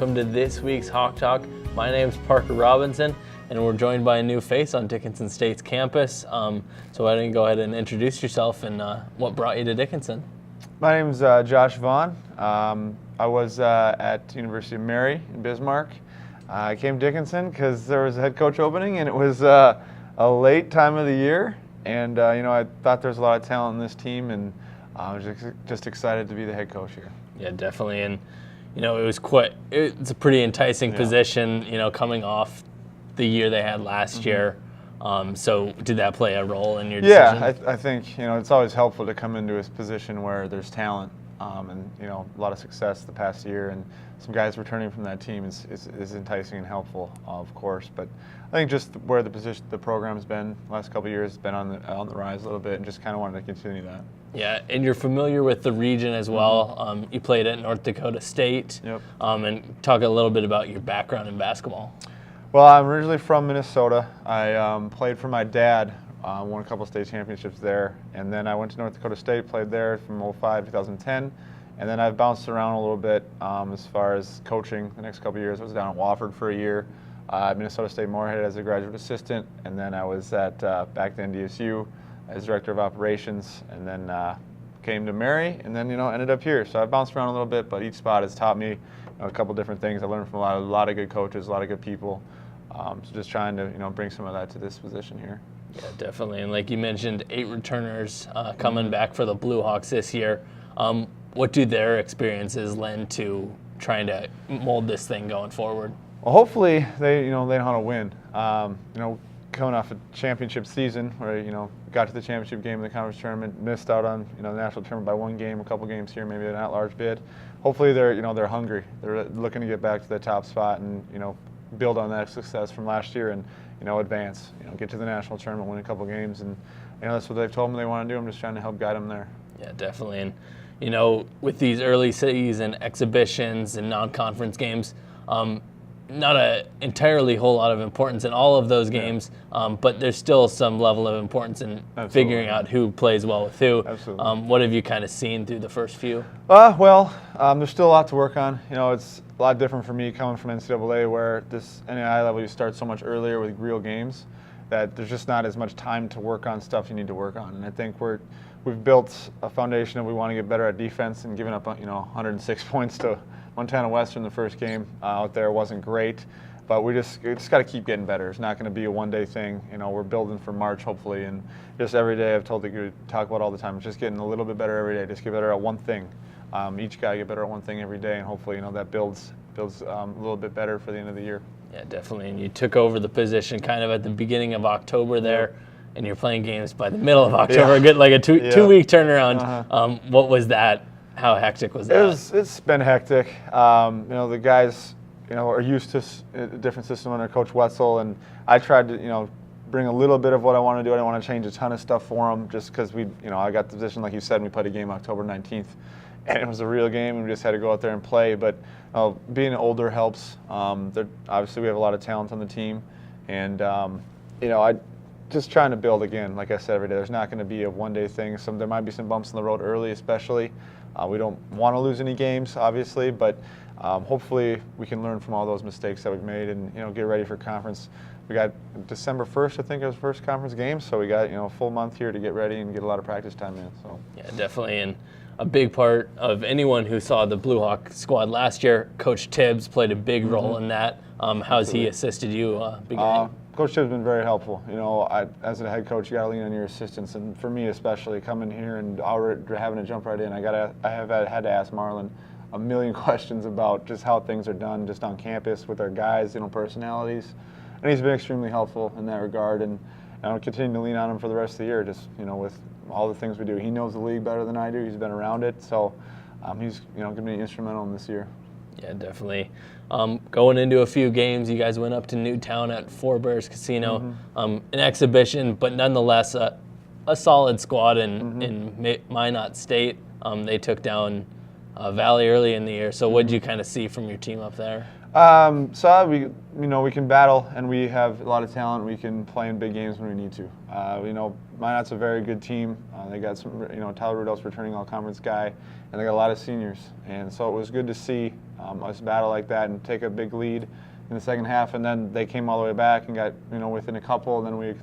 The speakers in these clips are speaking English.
welcome to this week's HawkTalk. My name's Parker Robinson, and we're joined by a new face on Dickinson State's campus. So why don't you go ahead and introduce yourself and what brought you to Dickinson? My name's Josh Vaughn. I was at University of Mary in Bismarck. I came to Dickinson because there was a head coach opening, and it was a late time of the year. And I thought there was a lot of talent in this team, and I was just excited to be the head coach here. Yeah, definitely. And it's a pretty enticing position, coming off the year they had last year. So did that play a role in your decision? Yeah, I think it's always helpful to come into a position where there's talent, and a lot of success the past year, and some guys returning from that team is enticing and helpful, of course. But I think just where the program's been the last couple of years has been on the rise a little bit, and just kind of wanted to continue that. Yeah, and you're familiar with the region as well. You played at North Dakota State. Yep. And talk a little bit about your background in basketball. Well, I'm originally from Minnesota. I played for my dad, won a couple state championships there, and then I went to North Dakota State, played there from 2005 to 2010, and then I've bounced around a little bit as far as coaching the next couple of years. I was down at Wofford for a year, at Minnesota State Moorhead as a graduate assistant, and then I was at back to NDSU as director of operations, and then came to Mary, and then ended up here. So I've bounced around a little bit, but each spot has taught me a couple different things. I learned from a lot of good coaches, a lot of good people. So just trying to bring some of that to this position here. Yeah, definitely. And like you mentioned, 8 returners coming back for the Blue Hawks this year. What do their experiences lend to trying to mold this thing going forward? Well, hopefully they know how to win. Coming off a championship season where got to the championship game in the conference tournament, missed out on the national tournament by one game, a couple games here, maybe an at-large bid. Hopefully they're hungry. They're looking to get back to the top spot and build on that success from last year and advance. Get to the national tournament, win a couple games, and that's what they've told me they want to do. I'm just trying to help guide them there. Yeah, definitely. And with these early season exhibitions and non-conference games, not a entirely whole lot of importance in all of those games, but there's still some level of importance in figuring out who plays well with who. Absolutely. What have you kind of seen through the first few? There's still a lot to work on. It's a lot different for me coming from NCAA, where this NAI level you start so much earlier with real games that there's just not as much time to work on stuff you need to work on. And I think we've built a foundation that we want to get better at defense, and giving up 106 points to Montana Western the first game out there wasn't great, but we just got to keep getting better. It's not going to be a one-day thing. We're building for March hopefully, and just every day I've told the group to talk about all the time. Just getting a little bit better every day. Just get better at one thing. Each guy get better at one thing every day, and hopefully that builds a little bit better for the end of the year. Yeah, definitely. And you took over the position kind of at the beginning of October there, and you're playing games by the middle of October. Good, like a two-week turnaround. What was that? How hectic was that? It's been hectic. The guys, are used to a different system under Coach Wetzel, and I tried to, bring a little bit of what I want to do. I didn't want to change a ton of stuff for them, just because I got the position, like you said, and we played a game October 19th, and it was a real game, and we just had to go out there and play. But being older helps. Obviously, we have a lot of talent on the team, and I just trying to build again. Like I said, every day there's not going to be a one-day thing. There might be some bumps in the road early, especially. We don't want to lose any games, obviously, but hopefully we can learn from all those mistakes that we've made and get ready for conference. We got December 1st, I think, it was first conference game, so we got a full month here to get ready and get a lot of practice time in. So yeah, definitely. And a big part of anyone who saw the Blue Hawk squad last year, Coach Tibbs played a big role in that. How's he assisted you beginning? Coach Tibbs has been very helpful. As a head coach, you got to lean on your assistants, and for me especially, coming here and already having to jump right in, I have had to ask Marlon a million questions about just how things are done just on campus with our guys, personalities, and he's been extremely helpful in that regard, and I'll continue to lean on him for the rest of the year, just with all the things we do. He knows the league better than I do. He's been around it, so he's going to be instrumental in this year. Yeah, definitely. Going into a few games, you guys went up to Newtown at Four Bears Casino. An exhibition, but nonetheless a solid squad in Minot State. They took down Valley early in the year. So what did you kind of see from your team up there? We can battle, and we have a lot of talent. We can play in big games when we need to. Minot's a very good team. They got some, Tyler Rudolph's returning all-conference guy, and they got a lot of seniors. And so it was good to see us battle like that and take a big lead in the second half, and then they came all the way back and got within a couple, and then we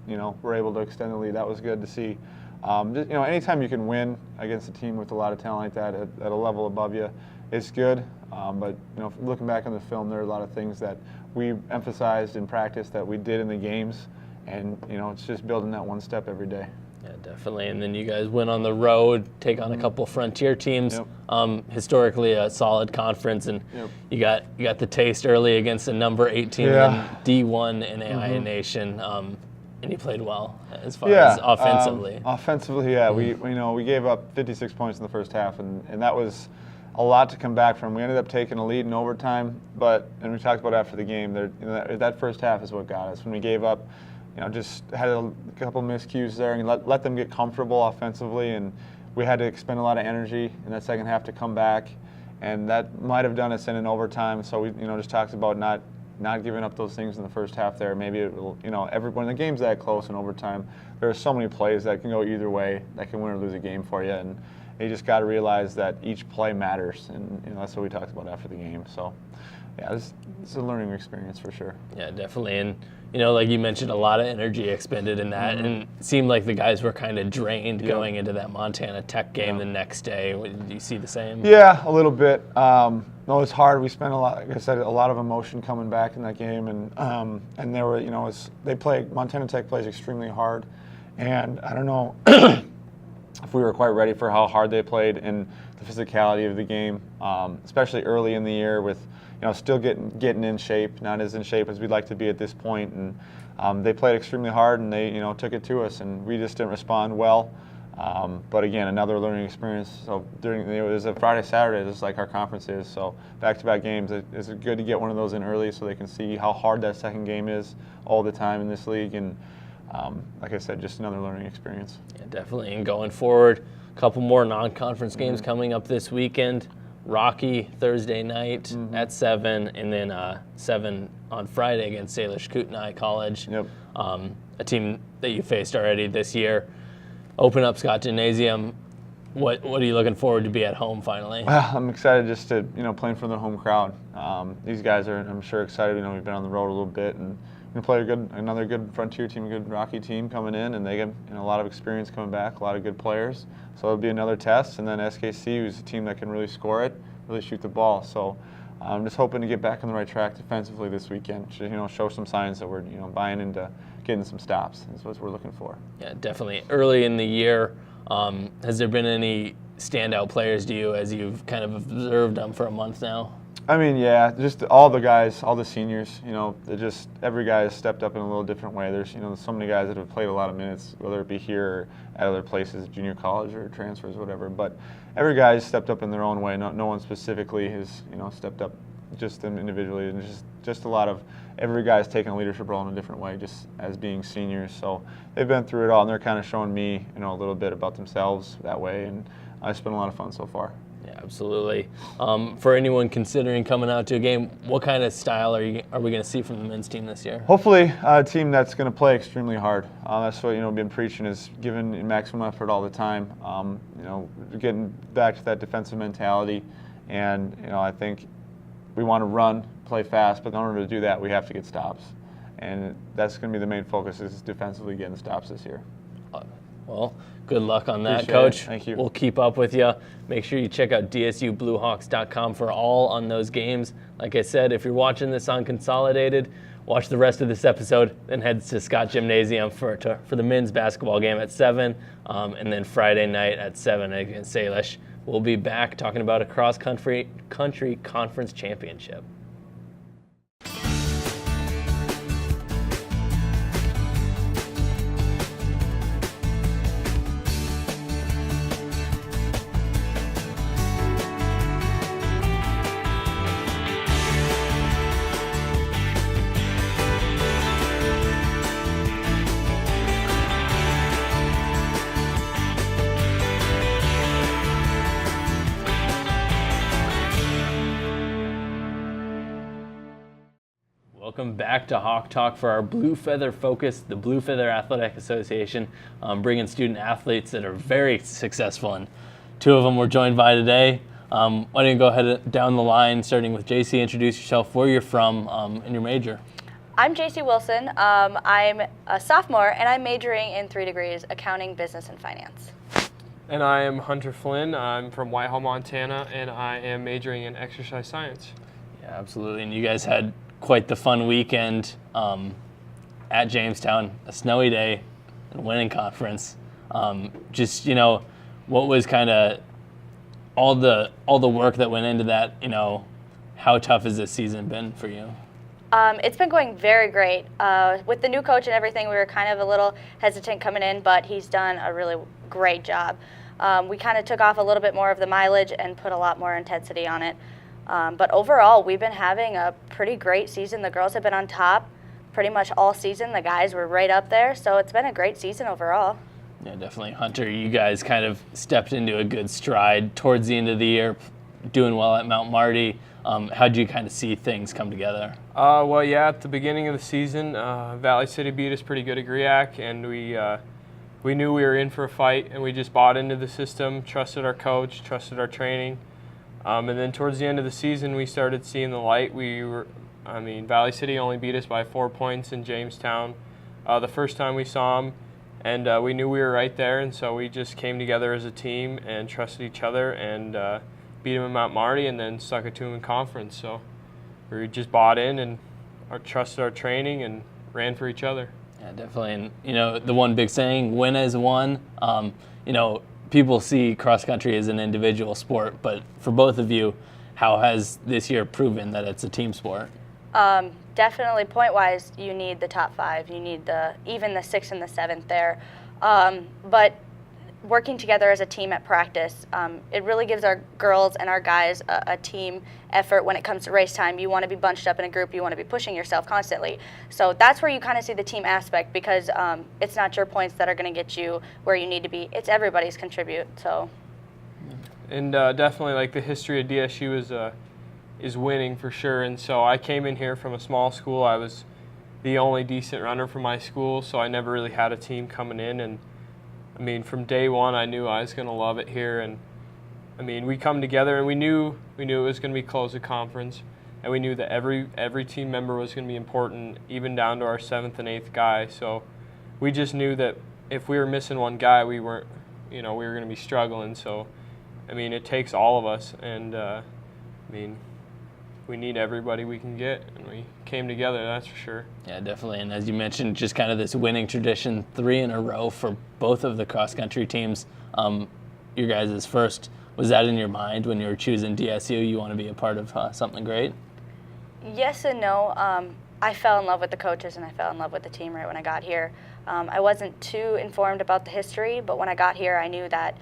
were able to extend the lead. That was good to see. Just, anytime you can win against a team with a lot of talent like that at a level above you, it's good. But looking back on the film, there are a lot of things that we emphasized in practice that we did in the games, and it's just building that one step every day. Yeah, definitely. And then you guys went on the road, take on a couple Frontier teams. Historically a solid conference, and you got the taste early against a number 8 team in D1 in AI Nation. And you played well as far as offensively. Offensively, we gave up 56 points in the first half, and that was a lot to come back from. We ended up taking a lead in overtime, and we talked about after the game, that first half is what got us. When we gave up, just had a couple miscues there and let them get comfortable offensively, and we had to expend a lot of energy in that second half to come back, and that might have done us in an overtime. So we just talked about not giving up those things in the first half there. Maybe it will, when the game's that close in overtime, there are so many plays that can go either way, that can win or lose a game for you, and you just got to realize that each play matters, and that's what we talked about after the game. So, yeah, it's a learning experience for sure. Yeah, definitely, and like you mentioned, a lot of energy expended in that, and it seemed like the guys were kind of drained going into that Montana Tech game the next day. Do you see the same? Yeah, a little bit. No, it's hard. We spent like I said, a lot of emotion coming back in that game, and there were, Montana Tech plays extremely hard, and I don't know if we were quite ready for how hard they played and the physicality of the game, especially early in the year with, still getting in shape, not as in shape as we'd like to be at this point, and they played extremely hard, and they, took it to us, and we just didn't respond well. But again, another learning experience. So it was a Friday, Saturday, just like our conference is. So back-to-back games, it's good to get one of those in early so they can see how hard that second game is all the time in this league. And like I said, just another learning experience. Yeah, definitely. And going forward, a couple more non-conference games coming up this weekend. Rocky Thursday night at 7, and then 7 on Friday against Salish Kootenai College. A team that you faced already this year. Open up Scott Gymnasium. What are you looking forward to be at home finally? Well, I'm excited just to playing for the home crowd. These guys are, I'm sure, excited. We've been on the road a little bit, and we play another good Frontier team, a good Rocky team coming in, and they get a lot of experience coming back, a lot of good players. So it'll be another test, and then SKC, who's a team that can really score it, really shoot the ball. So I'm just hoping to get back on the right track defensively this weekend. To, show some signs that we're buying into getting some stops. That's what we're looking for. Yeah, definitely. Early in the year, has there been any standout players to you as you've kind of observed them for a month now? I mean, yeah, just all the guys, all the seniors, every guy has stepped up in a little different way. There's, so many guys that have played a lot of minutes, whether it be here or at other places, junior college or transfers, whatever. But every guy has stepped up in their own way. No one specifically has, stepped up just them individually. And just a lot of, every guy has taken a leadership role in a different way, just as being seniors. So they've been through it all, and they're kind of showing me, a little bit about themselves that way. And it's been a lot of fun so far. Yeah, absolutely. For anyone considering coming out to a game, what kind of style are we going to see from the men's team this year? Hopefully a team that's going to play extremely hard. That's what we've been preaching, is giving maximum effort all the time. Getting back to that defensive mentality, and I think we want to run, play fast, but in order to do that, we have to get stops, and that's going to be the main focus, is defensively getting stops this year. Well, good luck on that, Appreciate Coach. It. Thank you. We'll keep up with you. Make sure you check out dsubluehawks.com for all on those games. Like I said, if you're watching this on Consolidated, watch the rest of this episode, then head to Scott Gymnasium for the men's basketball game at 7, and then Friday night at 7 against Salish. We'll be back talking about a cross-country conference championship. Welcome back to Hawk Talk for our Blue Feather focus, the Blue Feather Athletic Association, bringing student athletes that are very successful, and 2 of them we're joined by today. Why don't you go ahead down the line, starting with JC, introduce yourself, where you're from, and your major. I'm JC Wilson. I'm a sophomore, and I'm majoring in 3 degrees, accounting, business, and finance. And I am Hunter Flynn. I'm from Whitehall, Montana, and I am majoring in exercise science. Yeah, absolutely. And you guys had quite the fun weekend at Jamestown, a snowy day, and winning conference. Just, what was kind of all the work that went into that, how tough has this season been for you? It's been going very great. With the new coach and everything, we were kind of a little hesitant coming in, but he's done a really great job. We kind of took off a little bit more of the mileage and put a lot more intensity on it. But overall, we've been having a pretty great season. The girls have been on top pretty much all season. The guys were right up there, so it's been a great season overall. Yeah, definitely. Hunter, you guys kind of stepped into a good stride towards the end of the year, doing well at Mount Marty. How'd you kind of see things come together? Well, yeah, at the beginning of the season, Valley City beat us pretty good at GRIAC, and we knew we were in for a fight, and we just bought into the system, trusted our coach, trusted our training. And then towards the end of the season, we started seeing the light. Valley City only beat us by 4 points in Jamestown the first time we saw them, and we knew we were right there, and so we just came together as a team and trusted each other and beat them in Mount Marty and then stuck it to them in conference. So we just bought in and trusted our training and ran for each other. Yeah, definitely. And, the one big saying, win as one. People see cross country as an individual sport, but for both of you, how has this year proven that it's a team sport? Definitely point-wise, you need the top 5. You need even the 6th and the 7th there. But working together as a team at practice, it really gives our girls and our guys a team effort when it comes to race time. You want to be bunched up in a group. You want to be pushing yourself constantly. So that's where you kind of see the team aspect, because it's not your points that are going to get you where you need to be. It's everybody's contribute. So. And definitely, like, the history of DSU is winning for sure. And so I came in here from a small school. I was the only decent runner for my school, so I never really had a team coming in. And from day one, I knew I was going to love it here. And we come together, and we knew it was going to be close to conference, and we knew that every team member was going to be important, even down to our 7th and 8th guy. So we just knew that if we were missing one guy, we were going to be struggling. So it takes all of us, and we need everybody we can get, and we came together, that's for sure. Yeah, definitely. And as you mentioned, just kind of this winning tradition, 3 in a row for both of the cross-country teams. Your guys' first, was that in your mind when you were choosing DSU? You want to be a part of something great? Yes and no. I fell in love with the coaches, and I fell in love with the team right when I got here. I wasn't too informed about the history, but when I got here, I knew that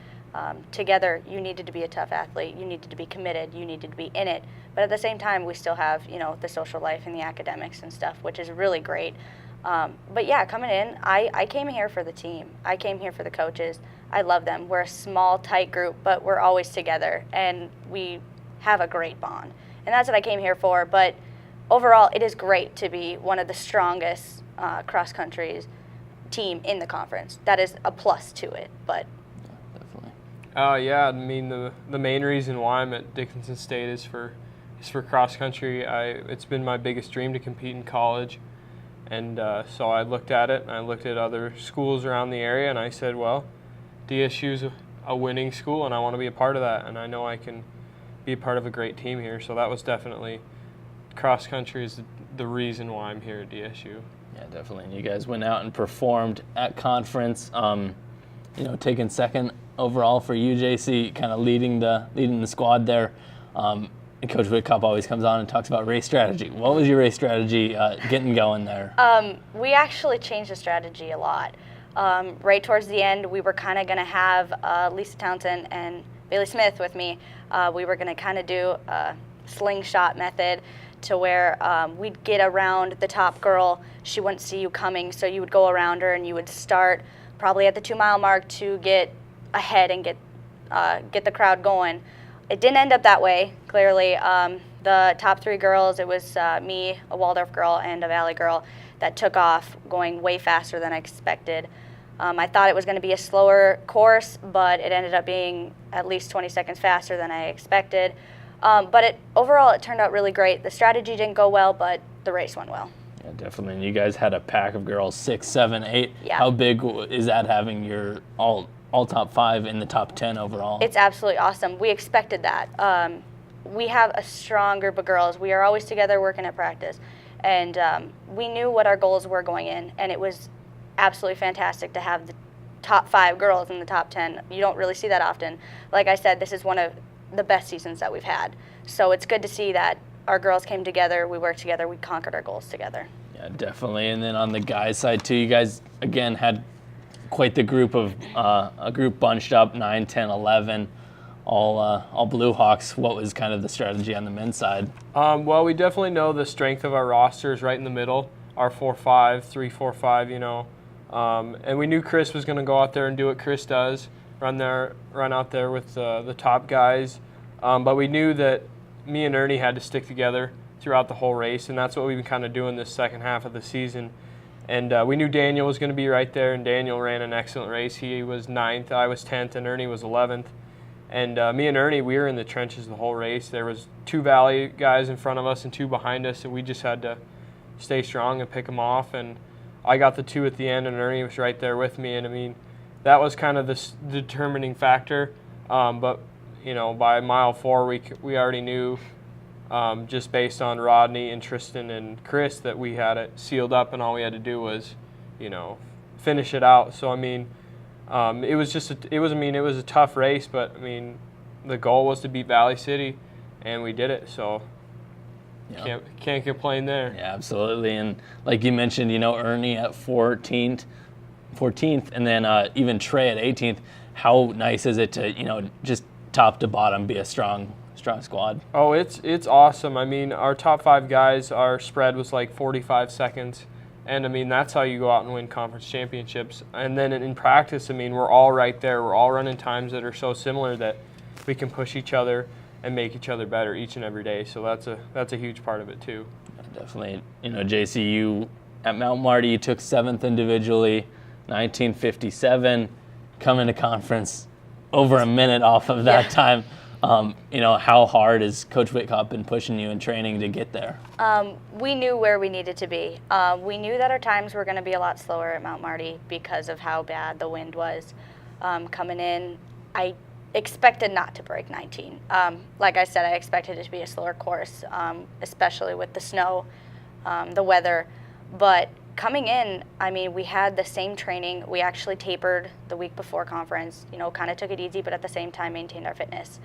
together you needed to be a tough athlete, you needed to be committed, you needed to be in it. But at the same time, we still have, the social life and the academics and stuff, which is really great. But yeah, coming in, I came here for the team. I came here for the coaches. I love them. We're a small, tight group, but we're always together, and we have a great bond. And that's what I came here for. But overall, it is great to be one of the strongest cross-country team in the conference. That is a plus to it, but. Yeah, the main reason why I'm at Dickinson State is for cross country. It's been my biggest dream to compete in college, and so I looked at it, and I looked at other schools around the area, and I said, well, DSU's a winning school, and I want to be a part of that, and I know I can be a part of a great team here. So that was definitely, cross country is the reason why I'm here at DSU. Yeah, definitely. And you guys went out and performed at conference, taking second overall for UJC, kind of leading the squad there. And Coach Whitcup always comes on and talks about race strategy. What was your race strategy getting going there? We actually changed the strategy a lot. Right towards the end, we were kind of going to have Lisa Townsend and Bailey Smith with me. We were going to kind of do a slingshot method to where we'd get around the top girl. She wouldn't see you coming, so you would go around her and you would start probably at the 2-mile mark to get ahead and get the crowd going. It didn't end up that way, clearly. The top 3 girls, it was me, a Waldorf girl, and a Valley girl that took off going way faster than I expected. I thought it was going to be a slower course, but it ended up being at least 20 seconds faster than I expected. But overall, it turned out really great. The strategy didn't go well, but the race went well. Yeah, definitely. And you guys had a pack of girls, 6, 7, 8. Yeah. How big is that, having your all top 5 in the top 10 overall? It's absolutely awesome. We expected that. We have a strong group of girls. We are always together working at practice. And we knew what our goals were going in, and it was absolutely fantastic to have the top 5 girls in the top 10. You don't really see that often. Like I said, this is one of the best seasons that we've had. So it's good to see that our girls came together, we worked together, we conquered our goals together. Yeah, definitely. And then on the guys' side too, you guys again had quite the group of a group bunched up, 9, 10, 11, all Blue Hawks. What was kind of the strategy on the men's side? Well, we definitely know the strength of our roster is right in the middle. Our 4-5, 3-4-5, you know. And we knew Chris was going to go out there and do what Chris does, run out there with the top guys. But we knew that me and Ernie had to stick together throughout the whole race, and that's what we've been kind of doing this second half of the season. And we knew Daniel was going to be right there, and Daniel ran an excellent race. He was 9th, I was 10th, and Ernie was 11th. And me and Ernie, we were in the trenches the whole race. There was 2 Valley guys in front of us and 2 behind us, and we just had to stay strong and pick them off. And I got the 2 at the end, and Ernie was right there with me. And I mean, that was kind of the determining factor. But you know, by mile 4, we already knew, just based on Rodney and Tristan and Chris, that we had it sealed up, and all we had to do was, you know, finish it out. So I mean, it was a tough race, but I mean, the goal was to beat Valley City, and we did it. So Yeah. can't complain there. Yeah, absolutely. And like you mentioned, you know, Ernie at 14th, and then even Trey at 18th. How nice is it to, you know, just top to bottom be a strong squad? Oh, it's awesome. I mean, our top 5 guys, our spread was like 45 seconds. And, I mean, that's how you go out and win conference championships. And then in practice, I mean, we're all right there. We're all running times that are so similar that we can push each other and make each other better each and every day. So that's a huge part of it too. Yeah, definitely. You know, JC, you at Mount Marty, you took 7th individually, 1957, coming to conference over a minute off of that time. You know, how hard has Coach Whitcott been pushing you in training to get there? We knew where we needed to be. We knew that our times were going to be a lot slower at Mount Marty because of how bad the wind was. Coming in, I expected not to break 19. Like I said, I expected it to be a slower course, especially with the snow, the weather. But coming in, I mean, we had the same training. We actually tapered the week before conference, you know, kind of took it easy, but at the same time maintained our fitness.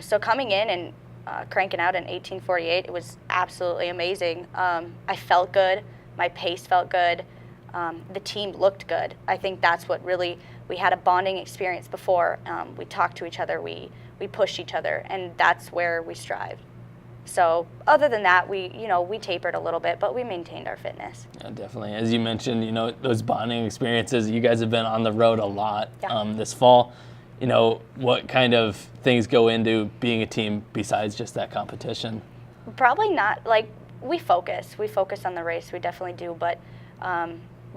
So coming in and cranking out in 18:48, it was absolutely amazing. I felt good. My pace felt good. The team looked good. I think that's what really, we had a bonding experience before. We talked to each other, we pushed each other, and that's where we strived. So other than that, we tapered a little bit, but we maintained our fitness. Yeah, definitely. As you mentioned, you know, those bonding experiences, you guys have been on the road a lot this fall. You know, what kind of things go into being a team besides just that competition? Probably not, like, we focus on the race, we definitely do, but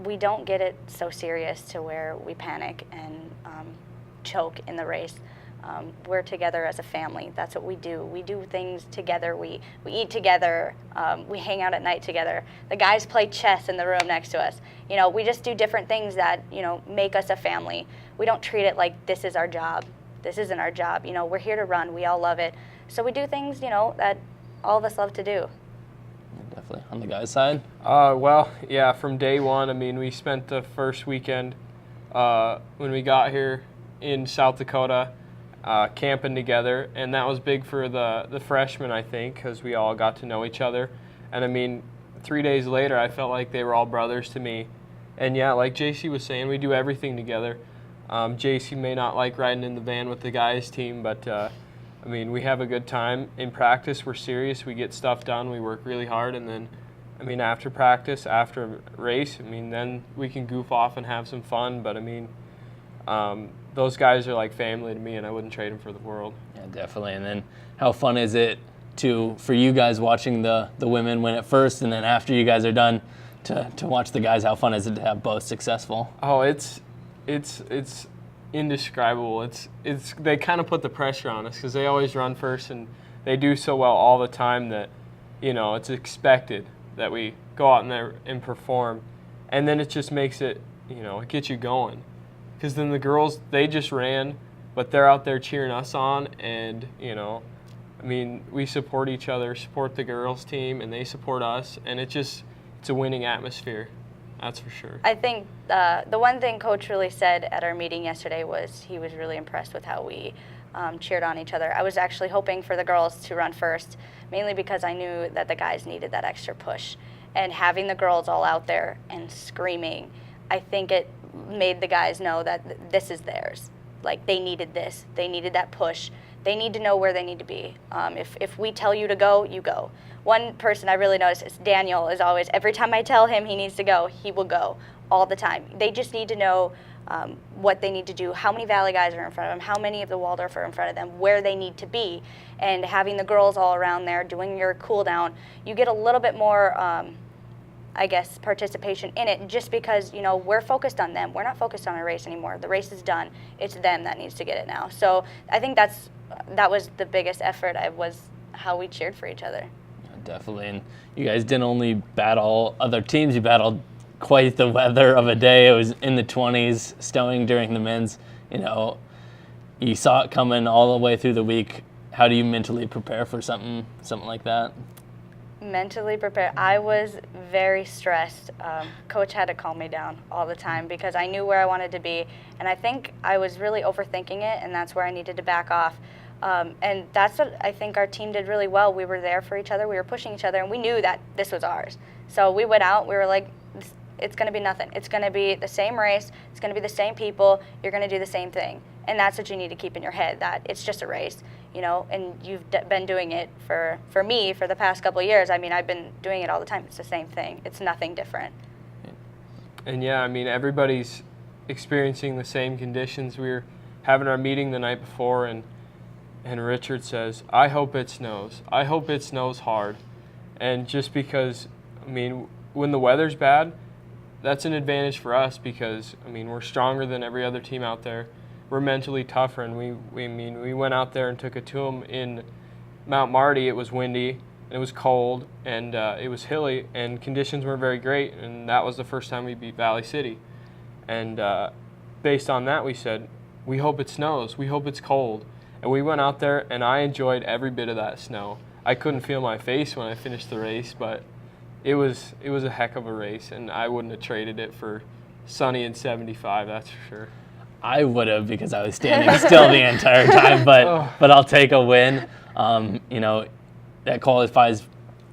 we don't get it so serious to where we panic and choke in the race. We're together as a family. That's what we do. We do things together. We eat together. We hang out at night together. The guys play chess in the room next to us. You know, we just do different things that, you know, make us a family. We don't treat it like this is our job. This isn't our job. You know, we're here to run. We all love it. So we do things, you know, that all of us love to do. Definitely. On the guys' side? Well, yeah, from day one, I mean, we spent the first weekend when we got here in South Dakota camping together, and that was big for the freshmen, I think, because we all got to know each other. And I mean, 3 days later, I felt like they were all brothers to me. And yeah, like JC was saying, we do everything together. JC may not like riding in the van with the guys' team, but I mean, we have a good time. In practice, we're serious. We get stuff done. We work really hard. And then, I mean, after practice, after race, I mean, then we can goof off and have some fun. But I mean, those guys are like family to me, and I wouldn't trade them for the world. Yeah, definitely. And then how fun is it for you guys watching the women win at first, and then after you guys are done to watch the guys? How fun is it to have both successful? Oh, it's It's indescribable. It's they kind of put the pressure on us because they always run first and they do so well all the time that, it's expected that we go out in there and perform. And then it just makes it, it gets you going. Because then the girls, they just ran, but they're out there cheering us on. And, we support each other, support the girls team, and they support us. And it's a winning atmosphere. That's for sure. I think the one thing Coach really said at our meeting yesterday was he was really impressed with how we cheered on each other. I was actually hoping for the girls to run first, mainly because I knew that the guys needed that extra push. And having the girls all out there and screaming, I think it made the guys know that this is theirs. Like, they needed this. They needed that push. They need to know where they need to be. If we tell you to go, you go. One person I really noticed is Daniel is always, every time I tell him he needs to go, he will go all the time. They just need to know what they need to do, how many Valley guys are in front of them, how many of the Waldorf are in front of them, where they need to be. And having the girls all around there doing your cool down, you get a little bit more, participation in it, just because, we're focused on them. We're not focused on a race anymore. The race is done. It's them that needs to get it now. So I think that was the biggest effort, was how we cheered for each other. Definitely. And you guys didn't only battle other teams, you battled quite the weather of a day. It was in the 20s, snowing during the men's. You saw it coming all the way through the week. How do you mentally prepare for something like that? Mentally prepared. I was very stressed. Coach had to calm me down all the time because I knew where I wanted to be, and I think I was really overthinking it, and that's where I needed to back off. And that's what I think our team did really well. We were there for each other. We were pushing each other, and we knew that this was ours. So we went out. We were like, it's going to be nothing. It's going to be the same race. It's going to be the same people. You're going to do the same thing. And that's what you need to keep in your head, that it's just a race, and you've been doing it for me for the past couple of years. I've been doing it all the time. It's the same thing. It's nothing different. And everybody's experiencing the same conditions. We were having our meeting the night before, and Richard says, I hope it snows. I hope it snows hard. And just because, when the weather's bad, that's an advantage for us because, we're stronger than every other team out there. We're mentally tougher, and we went out there and took it to them in Mount Marty. It was windy, and it was cold, and it was hilly, and conditions weren't very great, and that was the first time we beat Valley City. And based on that, we said, we hope it snows. We hope it's cold. And we went out there, and I enjoyed every bit of that snow. I couldn't feel my face when I finished the race, but it was a heck of a race, and I wouldn't have traded it for sunny and 75, that's for sure. I would have, because I was standing still the entire time, but I'll take a win. That qualifies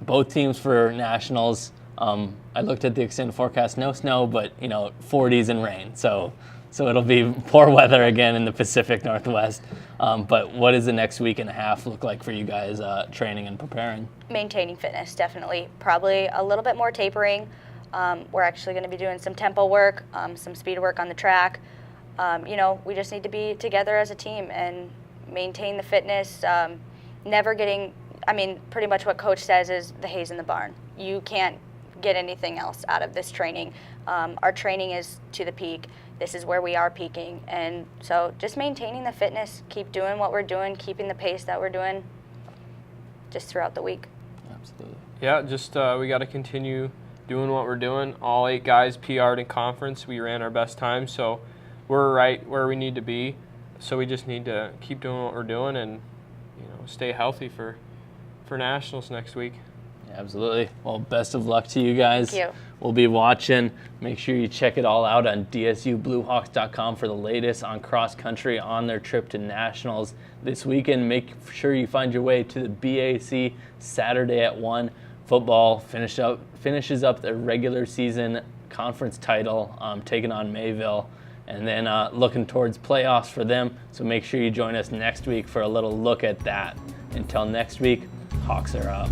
both teams for nationals. I looked at the extended forecast, no snow, but 40s and rain. So it'll be poor weather again in the Pacific Northwest. But what does the next week and a half look like for you guys training and preparing? Maintaining fitness, definitely. Probably a little bit more tapering. We're actually going to be doing some tempo work, some speed work on the track. We just need to be together as a team and maintain the fitness. Never getting, pretty much what Coach says is the hay's in the barn. You can't get anything else out of this training. Our training is to the peak. This is where we are peaking. And so just maintaining the fitness, keep doing what we're doing, keeping the pace that we're doing just throughout the week. Absolutely. Yeah, just we got to continue doing what we're doing. All 8 guys PR'd in conference. We ran our best time, so we're right where we need to be. So we just need to keep doing what we're doing and stay healthy for nationals next week. Yeah, absolutely. Well, best of luck to you guys. Thank you. We'll be watching. Make sure you check it all out on dsubluehawks.com for the latest on cross country on their trip to nationals this weekend. Make sure you find your way to the BAC Saturday at 1. Football finishes up their regular season conference title, taking on Mayville, and then looking towards playoffs for them. So make sure you join us next week for a little look at that. Until next week, Hawks are up.